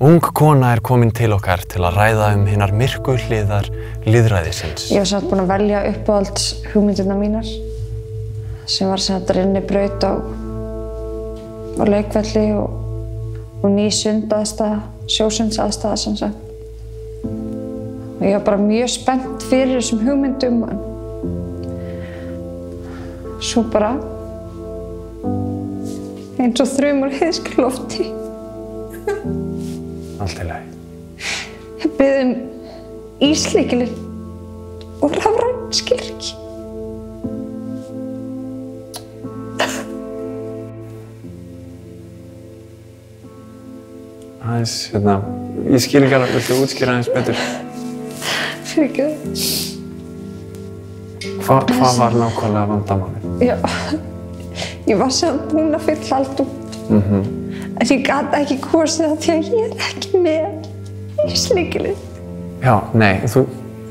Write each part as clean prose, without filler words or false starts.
Ung kona komin til okkar til að ræða hinar myrku hliðar lýðræðisins. Ég var samt búin að velja uppáhalds hugmyndirnar mínar sem var sem þetta rennibraut á leikvelli og ný sundaðstaða, sjósundsaðstaða sem sagt. Og ég var bara mjög spennt fyrir þessum hugmyndum en svo bara eins og þrumur heiðskri lofti. Allt í lagi. Ég bið íslykilinn og rafræn skilríki. Aðeins, ég skil ekki alveg, viltu útskýra aðeins betur? Fyrirgefðu. Hvað var nákvæmlega vandamálið? Já, ég var sem búin að fylla allt út. En ég gat ekki kosið það því að ég ekki með íslykilinn. Já, nei, þú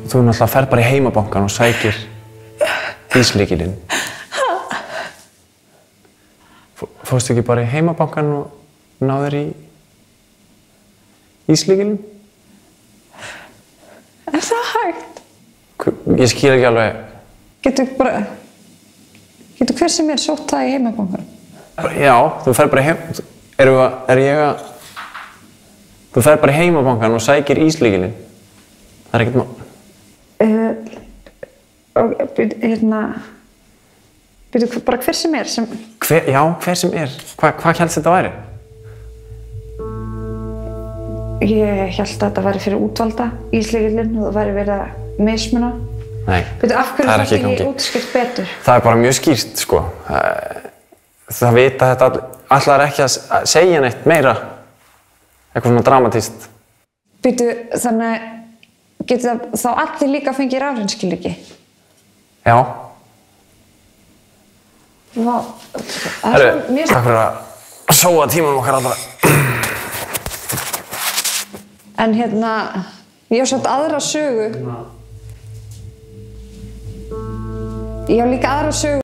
náttúrulega ferð bara í heimabankann og sækir íslykilinn. Fórstu ekki bara í heimabankann og náðir í íslykilinn? Er það hægt? Ég skil ekki alveg. Getur hver sem sótt það í heimabankann? Já, þú ferð bara í Þú ferð bara í heimabankann og sækir íslykilinn. Það ekkert mál. Bara hver sem Já, hver sem Hvað hélst þetta væri? Ég hélt að þetta væri fyrir útvalda, íslykilinn, og það væri verið að mismuna. Nei, af hverju það er ekki í þetta gangi. ekki útskýrt betur? Það er bara mjög skýrt, sko. Það vita þetta allar ekki að segja neitt meira. Eitthvað svona dramatískt. Þannig getur þá allir líka fengið rafræn-skilríki? Já. Vá. Takk fyrir að sóa tímanum okkar allra. En ég á samt aðra sögu. Ég á líka aðra sögu.